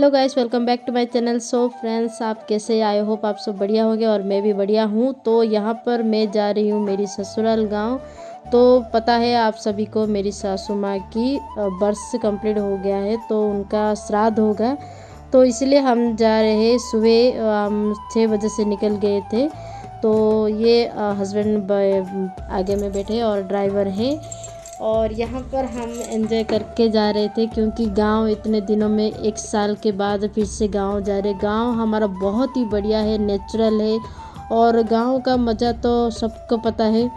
Hello guys, welcome back to my channel. So friends, आप कैसे? I hope आप सब बढ़िया होंगे और मैं भी बढ़िया हूँ। तो यहाँ पर मैं जा रही हूँ मेरी ससुराल गांव। तो पता है आप सभी को, मेरी सासू माँ की बर्थ कंप्लीट हो गया है, तो उनका श्राद्ध होगा। तो इसलिए हम जा रहे हैं। सुबह हम 6 बजे से निकल गए थे। तो ये हस्बैंड आगे में बैठे और ड्राइवर है। और यहाँ पर हम एंजॉय करके जा रहे थे, क्योंकि गांव इतने दिनों में 1 साल के बाद फिर से गांव जा रहे। गांव हमारा बहुत ही बढ़िया है, नेचुरल है और गांव का मज़ा तो सबको पता है।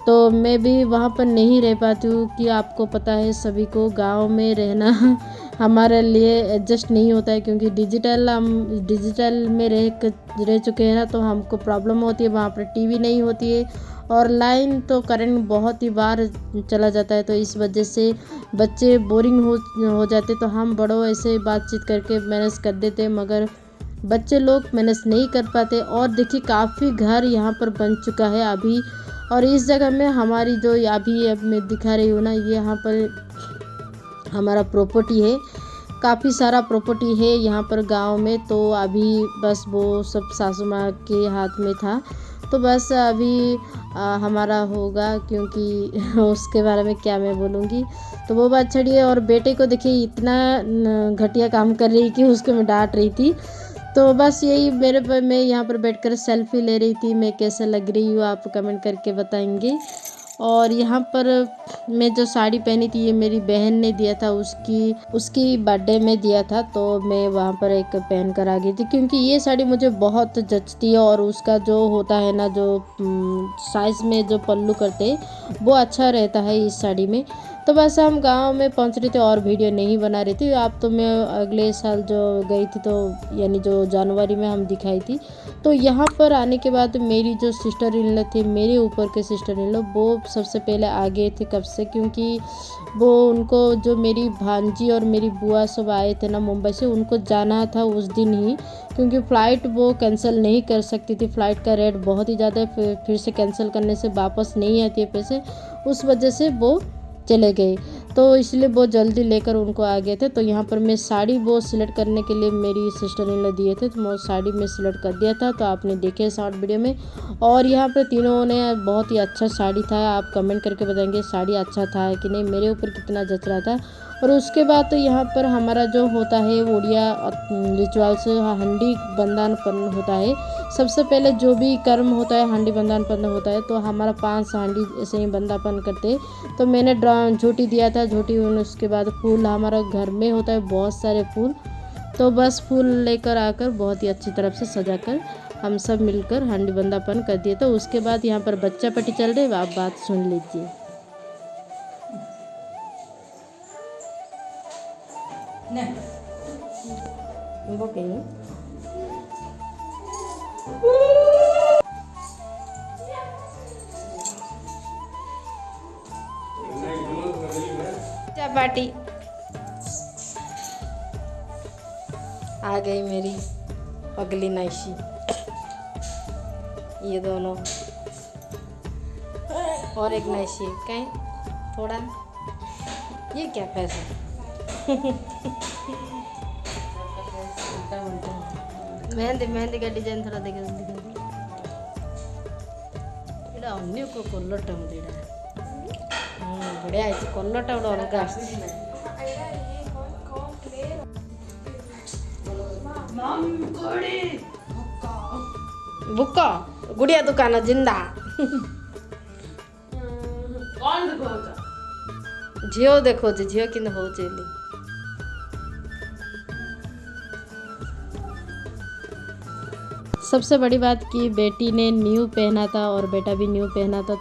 तो मैं भी वहाँ पर नहीं रह पाती हूँ, कि आपको पता है सभी को गांव में रहना हमारे लिए एडजस्ट नहीं होता है, क्योंकि हम डिजिटल में रह चुके हैं ना, तो हमको प्रॉब्लम होती है। वहाँ पर टीवी नहीं होती है और लाइन तो करंट बहुत ही बार चला जाता है, तो इस वजह से बच्चे बोरिंग हो जाते। तो हम बड़ों ऐसे बातचीत करके मैनेज कर देते, मगर बच्चे लोग मैनेज नहीं कर पाते। और देखिए, काफ़ी घर यहाँ पर बन चुका है अभी। और इस जगह में हमारी जो अभी अब मैं दिखा रही हूँ ना, ये यहाँ पर हमारा प्रॉपर्टी है। काफ़ी सारा प्रॉपर्टी है यहाँ पर गांव में। तो अभी बस वो सब सासू माँ के हाथ में था, तो बस अभी हमारा होगा, क्योंकि उसके बारे में क्या मैं बोलूँगी। तो वो बात छोड़िए। और बेटे को देखिए, इतना घटिया काम कर रही कि उसको मैं डांट रही थी। तो बस यही मैं यहाँ पर बैठकर सेल्फी ले रही थी। मैं कैसे लग रही हूँ आप कमेंट करके बताएंगे। और यहाँ पर मैं जो साड़ी पहनी थी, ये मेरी बहन ने दिया था, उसकी बर्थडे में दिया था। तो मैं वहाँ पर एक पहन कर आ गई थी, क्योंकि ये साड़ी मुझे बहुत जचती है। और उसका जो होता है ना, जो साइज़ में जो पल्लू करते हैं, वो अच्छा रहता है इस साड़ी में। तो बस हम गांव में पहुंच रहे थे और वीडियो नहीं बना रही थी। आप तो मैं अगले साल जो गई थी, तो यानी जो जनवरी में हम दिखाई थी। तो यहाँ पर आने के बाद मेरी जो सिस्टर इन लॉ थे, मेरे ऊपर के सिस्टर इन लॉ, वो सबसे पहले आ गए थे कब से, क्योंकि वो उनको जो मेरी भांजी और मेरी बुआ सब आए थे ना मुंबई से, उनको जाना था उस दिन ही, क्योंकि फ़्लाइट वो कैंसिल नहीं कर सकती थी। फ़्लाइट का रेट बहुत ही ज़्यादा है, फिर से कैंसिल करने से वापस नहीं आती है पैसे, उस वजह से वो चले गए। तो इसलिए बहुत जल्दी लेकर उनको आ गए थे। तो यहाँ पर मैं साड़ी वो सिलेक्ट करने के लिए मेरी सिस्टर इन लॉ दिए थे, तो मैं साड़ी में सिलेक्ट कर दिया था। तो आपने देखे शॉर्ट वीडियो में। और यहाँ पर तीनों ने बहुत ही अच्छा साड़ी था। आप कमेंट करके बताएंगे साड़ी अच्छा था कि नहीं, मेरे ऊपर कितना जच रहा था। और उसके बाद तो यहाँ पर हमारा जो होता है उड़िया रिचुअल्स, हंडी बंधन होता है। सबसे पहले जो भी कर्म होता है, हांडी बंधन होता है, तो हमारा 5 हांडी ऐसे ही बंदापन करते। तो मैंने झोटी दिया था, झोटी। उसके बाद फूल, हमारा घर में होता है बहुत सारे फूल, तो बस फूल लेकर आकर बहुत ही अच्छी तरफ से सजा कर हम सब मिलकर हांडी बंदापन कर दिए। तो उसके बाद यहाँ पर बच्चा पार्टी चल रही है, आप बात सुन लीजिए। पार्टी आ गई मेरी अगली नाइशी, ये दोनों और एक नाइशी कहीं थोड़ा। ये क्या पैसा मेहंदी का डिजाइन थोड़ा देखा अन्य को कलरटा बढ़िया है, कलरटा गोटे अलग बुक गुड़िया दुकान जिंदा झील देखो, झील कि हो सबसे बड़ी बात कि बेटी ने न्यू पहना था और बेटा भी न्यू पहना था।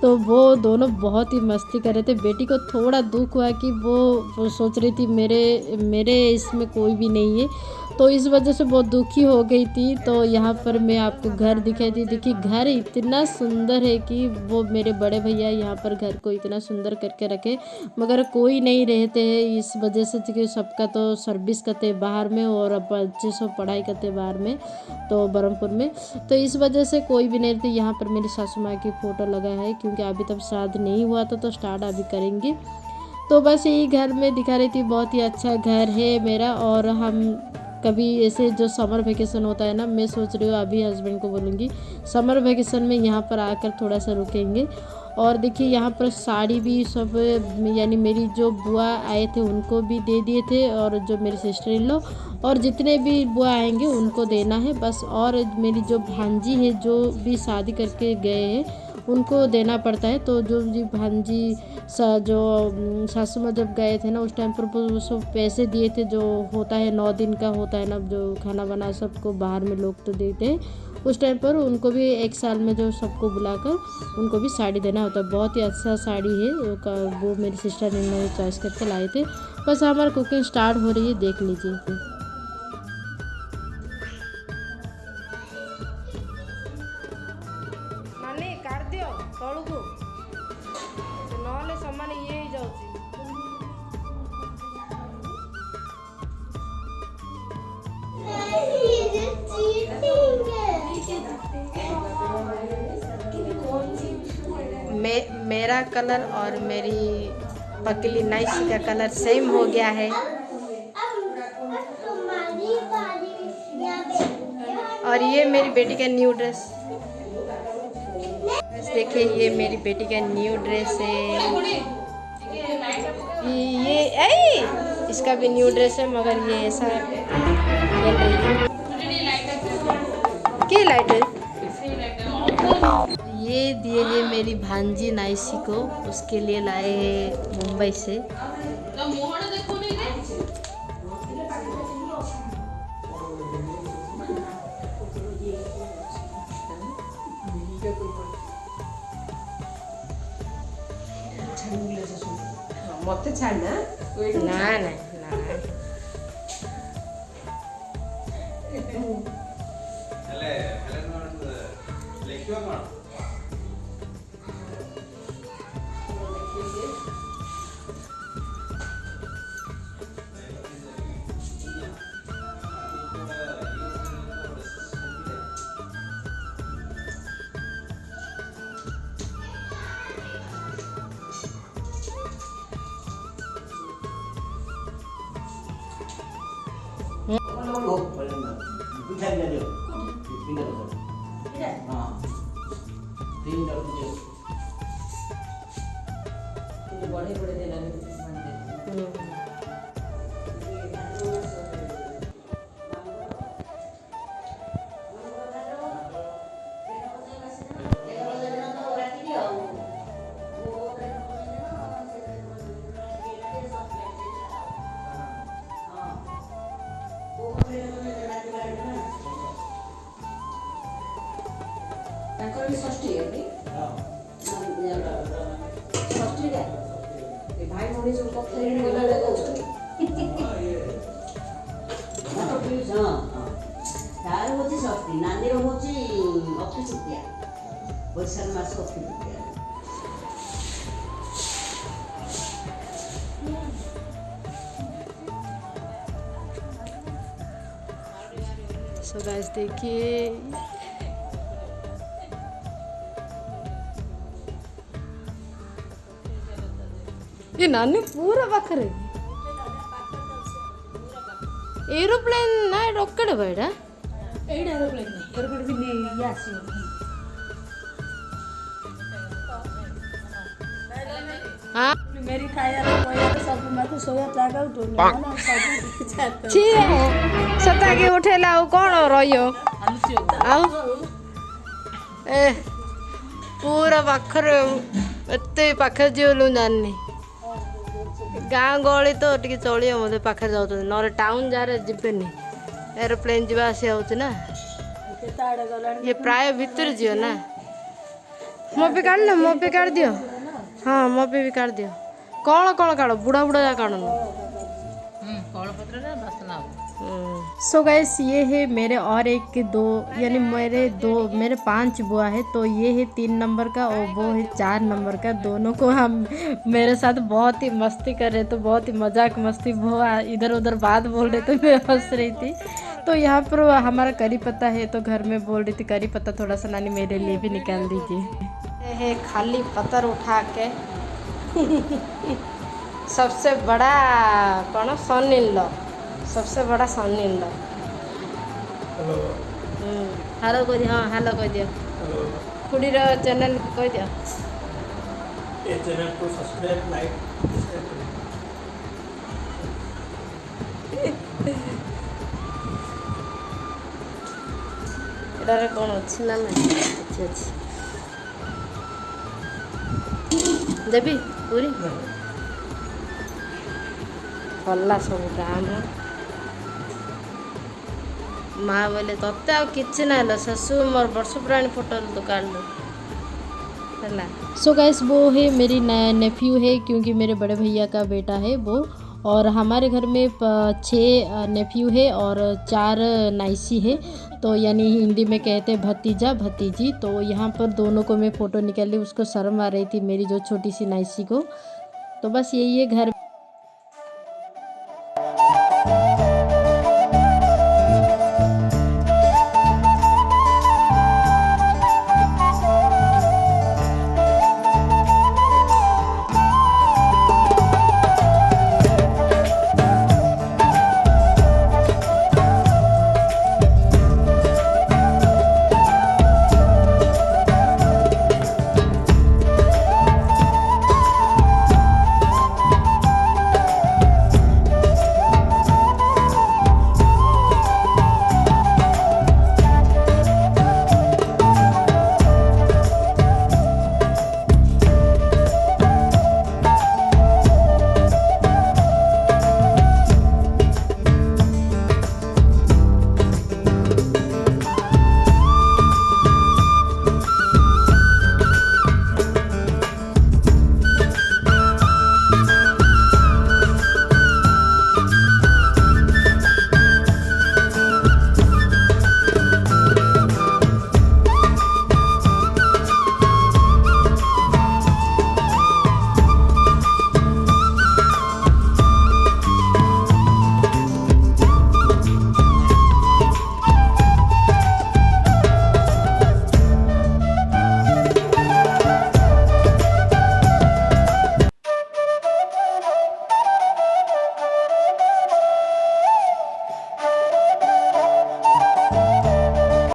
तो वो दोनों बहुत ही मस्ती कर रहे थे। बेटी को थोड़ा दुख हुआ कि वो सोच रही थी मेरे इसमें कोई भी नहीं है, तो इस वजह से बहुत दुखी हो गई थी। तो यहाँ पर मैं आपको घर दिखाई थी। देखिए, घर इतना सुंदर है कि वो मेरे बड़े भैया यहाँ पर घर को इतना सुंदर करके रखे, मगर कोई नहीं रहते हैं इस वजह से कि सबका तो सर्विस करते बाहर में और बच्चे सब पढ़ाई करते बाहर में, तो बरहमपुर में। तो इस वजह से कोई भी नहीं रहती। यहाँ पर मेरी सासू माँ की फ़ोटो लगा है, क्योंकि अभी तक श्राद्ध नहीं हुआ था, तो स्टार्ट अभी करेंगे। तो बस यही घर में दिखा रही थी, बहुत ही अच्छा घर है मेरा। और हम कभी ऐसे जो समर वेकेशन होता है ना, मैं सोच रही हूँ अभी हस्बैंड को बोलूँगी समर वेकेशन में यहाँ पर आकर थोड़ा सा रुकेंगे। और देखिए यहाँ पर साड़ी भी सब, यानी मेरी जो बुआ आए थे उनको भी दे दिए थे, और जो मेरी सिस्टर इन लॉ और जितने भी बुआ आएंगे उनको देना है बस। और मेरी जो भांजी है जो भी शादी करके गए हैं उनको देना पड़ता है। तो जो जी भांजी जो सासू माँ जब गए थे ना उस टाइम पर वो सब पैसे दिए थे, जो होता है 9 दिन का होता है ना, जो खाना बना सबको बाहर में लोग तो देते हैं उस टाइम पर, उनको भी 1 साल में जो सबको बुलाकर उनको भी साड़ी देना होता है। बहुत ही अच्छा साड़ी है वो मेरी सिस्टर ने चॉइस करके लाए थे। बस हमारी कुकिंग स्टार्ट हो रही है, देख लीजिए। मेरा कलर और मेरी पकली नाइसी का कलर सेम हो गया है। और ये मेरी बेटी का न्यू ड्रेस, देखिए ये मेरी बेटी का न्यू ड्रेस है। ये इसका भी न्यू ड्रेस है, मगर ये ऐसा खेल रही है। क्या लाइट है? ये दिए हैं मेरी भांजी नाइसी को, उसके लिए लाए हैं मुंबई से। मत छाड़ ना ना ना बड़े बड़े देना षष्ठी षष्ठी भाई भौणी सब कथारे गला तार हूँ षष्ठी नानी हूँ अक्षय तृतीया बैशाख मास अक्षय तृतीया। सो गाइस देखिए ये नानी पूरा पाखरे एरोप्लेन ना रोकड़े बैठा एरोप्लेन भी नहीं आसी हाँ मेरी खाया तो सब मैं तो सोया जागा उठो ना सब छी सता के उठेला कौन रहियो आउ ए पूरा पाखरे एते पाखरे जीवलु नानी गाँ गहली तो टे चलिए मत पाखे जाऊँ ना टाउन जारे जीवेनि एरोप्लेन जावा आसी होना ये प्राय भितर जीव ना मो पे काढ़ मो पे काढ़ दियो हाँ मो पे भी काढ़ दियो कौन कौन काढ़ बुढ़ा बुढ़ा जा काढ़ सो गाइस ये है मेरे और एक दो यानी मेरे 5 बुआ है। तो ये है 3 नंबर का और वो है 4 नंबर का। दोनों को हम मेरे साथ बहुत ही मस्ती कर रहे, तो बहुत ही मजाक मस्ती बुआ इधर उधर बात बोल रहे, तो मैं हंस रही थी। तो यहाँ पर हमारा करी पत्ता है, तो घर में बोल रही थी करी पत्ता थोड़ा सा नानी मेरे लिए भी निकाल दीजिए। है खाली पत्थर उठा के सबसे बड़ा कौन सन इन लॉ, सबसे बड़ा सन इन लॉ। हेलो कह दियो, हाँ हेलो कह दियो। खुड़ी रो चैनल कह दियो। ये चैनल को सब्सक्राइब लाइक शेयर करें। ଏଟାରେ କ'ଣ ଅଛି ନା ନାହିଁ? ଅଛି ଅଛି। ଦେବି ପୁରୀ ଗଲା ସବୁ କାମ। ମା ବୋଇଲେ ତତେ ଆଉ କିଛି ନାହିଁ ଲୋ ଶାଶୁ, ମୋର ବର୍ଷ ପୁରାଣି ଫଟୋ ତୁ କାଢ଼ିଲୁ है। सो गाइस वो है मेरी नेफ्यू है, क्योंकि मेरे बड़े भैया का बेटा है वो। और हमारे घर में 6 नेफ्यू है और 4 नाइसी है, तो यानी हिंदी में कहते हैं भतीजा भतीजी। तो यहाँ पर दोनों को मैं फ़ोटो निकाल ली, उसको शर्म आ रही थी मेरी जो छोटी सी नाइसी को। तो बस यही है घर